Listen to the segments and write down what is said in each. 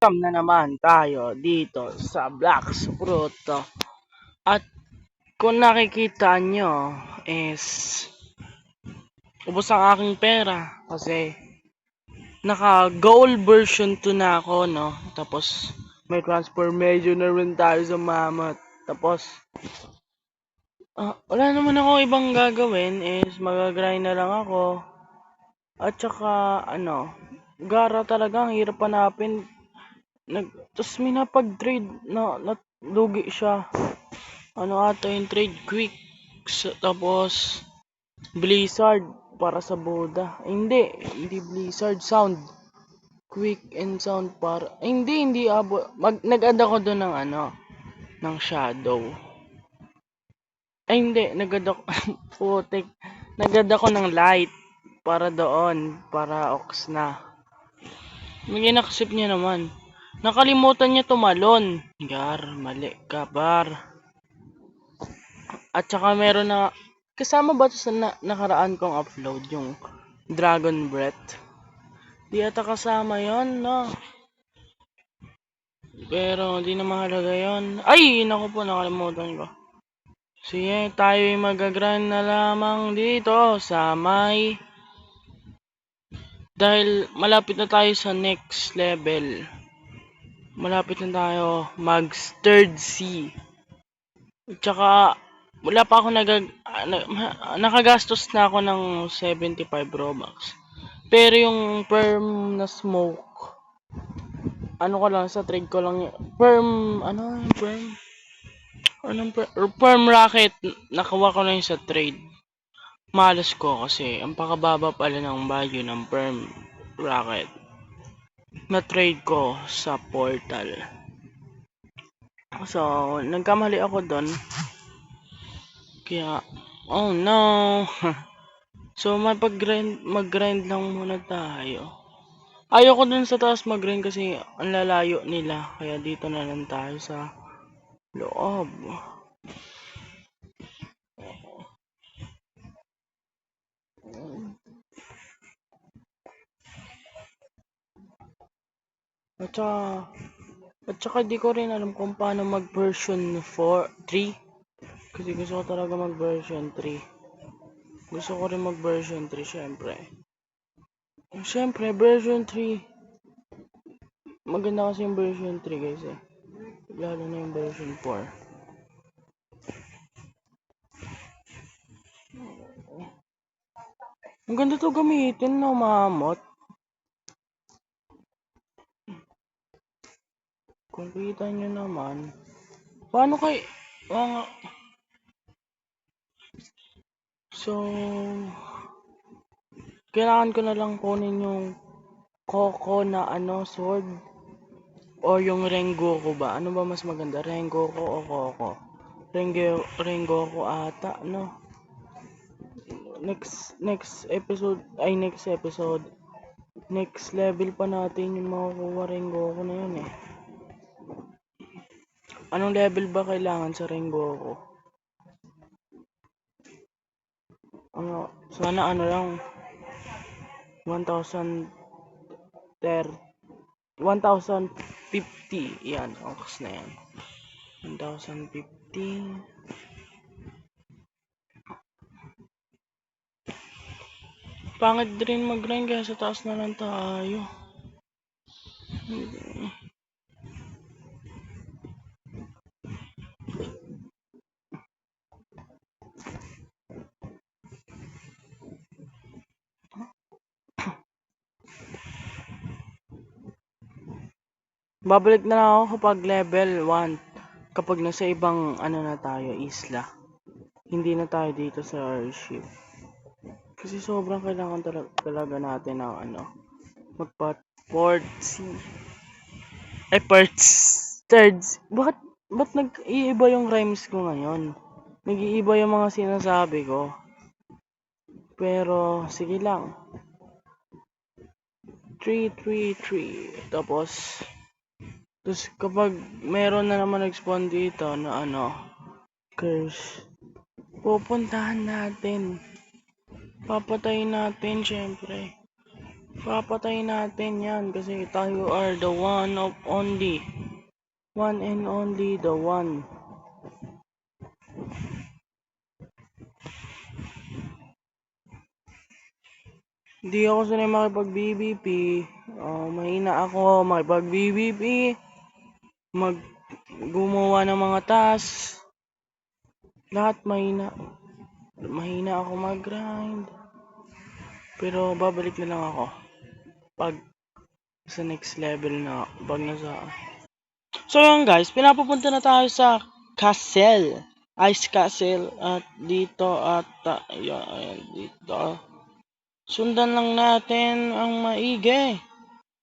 Welcome na naman tayo dito sa Black's Fruto. At kung nakikita nyo is ubos ang aking pera kasi naka gold version 2 na ako, no? Tapos may transformation na rin tayo sa mammoth. Tapos wala naman ako ibang gagawin is magagrind na lang ako. At saka gara talaga ang hirap hanapin. Tapos may napag-trade na lugi siya. Ata yung trade quick. Tapos Blizzard para sa Boda. Hindi Blizzard sound. Quick and sound para hindi abo. Nag-add ako doon ng ng shadow. Hindi, nag-add ako putik. Nag-add ako ng light para doon, para ox na. May nakasip niya naman. Nakalimutan niya tumalon. Mali ka, bar. At saka meron na, kasama ba ito sa nakaraan kong upload, yung Dragon Breath? Di ata kasama yon, no? Pero di na mahalaga yon. Ay, naku po, nakalimutan ko. Sige, tayo'y magagrind na lamang dito sa may... Dahil malapit na tayo sa next level. Malapit na tayo mag-third C. At saka, wala pa ako nakagastos na ako ng 75 Robux. Pero yung perm na smoke, ko lang, sa trade ko lang yung perm rocket, nakuha ko na yung sa trade. Malas ko kasi, ang pakababa pala ng value ng perm rocket na trade ko sa portal. So, nagkamali ako doon. Kaya, oh no. So, mag-grind lang muna tayo. Ayoko dun sa taas mag-grind kasi ang lalayo nila. Kaya dito na lang tayo sa loob. At saka di ko rin alam kung paano mag-version 3. Kasi gusto ko talaga mag-version 3. Gusto ko rin mag-version 3, syempre. Syempre, version 3. Maganda kasi yung version 3, guys, eh. Lalo na yung version 4. Ang ganda to gamitin, no, mamot. Kung kita nyo naman, paano so, kailangan ko na lang kunin yung Koko na sword o yung Rengoku ba? Ano ba mas maganda? Rengoku o Koko? Rengoku ata, no? Next episode, next level pa natin yung makukuha Rengoku na yun, eh. Anong level ba kailangan sa Rengoku? Sana lang 1,050. Yan, ox na yan. 1,050. Pangit din mag-grind kaya sa taas na lang tayo. Babalik na lang ako kapag level 1. Kapag nasa ibang na tayo, isla. Hindi na tayo dito sa airship. Kasi sobrang kailangan talaga natin ng magpa-port C. Thirds. Ba't nag-iiba yung rhymes ko ngayon? Nag-iiba yung mga sinasabi ko. Pero, sige lang. 3. Tapos kapag meron na naman nag-spawn dito na curse, pupuntahan natin. Papatayin natin, syempre. Papatayin natin yan kasi tayo are the one of only. One and only the one. Hindi ako sanay makipag-BBP. Mahina ako makipag-BBP. Gumawa ng mga task. Lahat mahina. Mahina ako mag-grind. Pero babalik na lang ako. Pag sa next level na. Pag nasa... So yun guys, pinapupunta na tayo sa castle. Ice Castle. At dito at... Ayan, dito. Sundan lang natin ang maigi.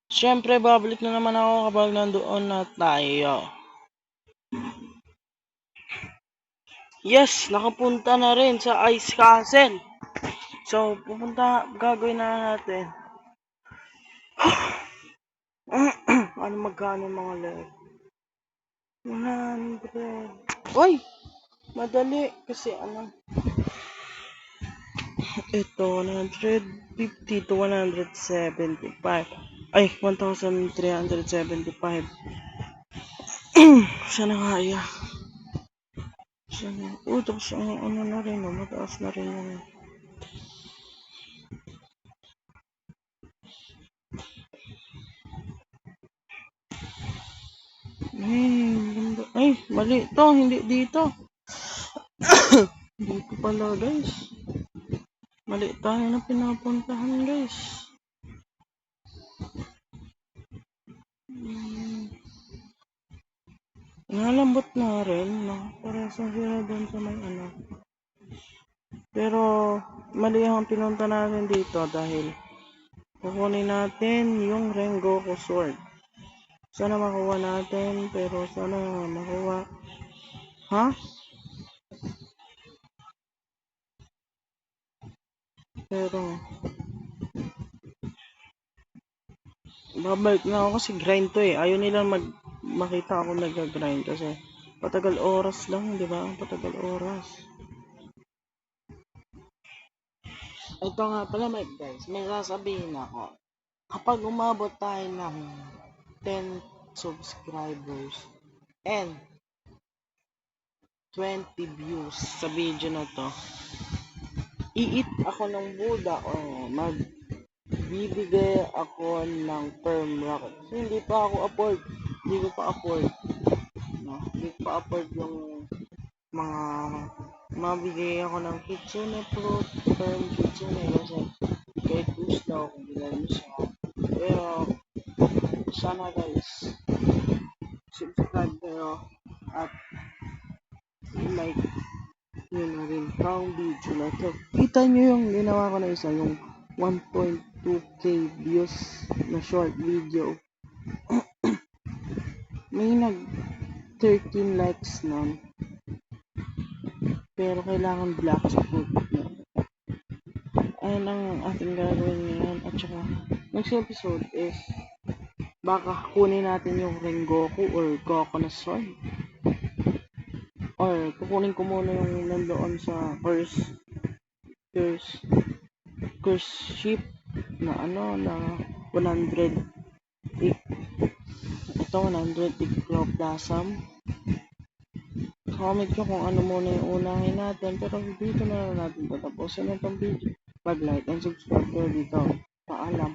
Siyempre, babalik na naman ako kapag nandoon na tayo. Yes, nakapunta na rin sa Ice Castle. So, gagawin na natin. Ano magkano mga leg? 100. Uy! Madali kasi ito, 150 to 175. Ay, 1,375. Sana kaya. Sana. Tapos ang na rin, mataas na rin yung... Ay, mali to, hindi dito. Dito pala guys. Mali tayo na pinapuntahan guys. Nalambot na rin, no? Para sa sila doon sa may Pero, mali ang pinunta natin dito dahil kukunin natin yung Rengoku Sword. Sana makuha natin, pero sana makuha. Ha? Pero, babalik na ako kasi grind to eh. Ayaw nila makita ako nag-grind kasi patagal oras lang, di ba? Patagal oras. Ito nga pala guys, may sasabihin ako. Kapag umabot tayo ng 10 subscribers and 20 views sa video na to, i-eat ako ng Buddha o magbibigay ako ng perm rocket. So, hindi ko pa afford. No? Hindi ko pa afford yung mga mabigay ako ng kitsune fruit, perm kitsune kasi kahit gusto kung bilhin mo siya. Pero, sana guys, subscribe kayo at like nyo na rin ang video na to. Kita nyo yung ginawa ko na isa, yung 1.2k views na short video. May 13 likes nun. Pero kailangan black support na. Ayun ang ating gagawin ngayon. At saka, next episode is baka kunin natin yung Rengoku or Goku na sword. Or kukunin ko muna yung nandoon sa curse ship na na 100 ito 100 Ectoplasm. Comment nyo kung ano muna yung unahin natin, pero dito na natin tatapusin itong video. Pag like and subscribe dito. Paalam.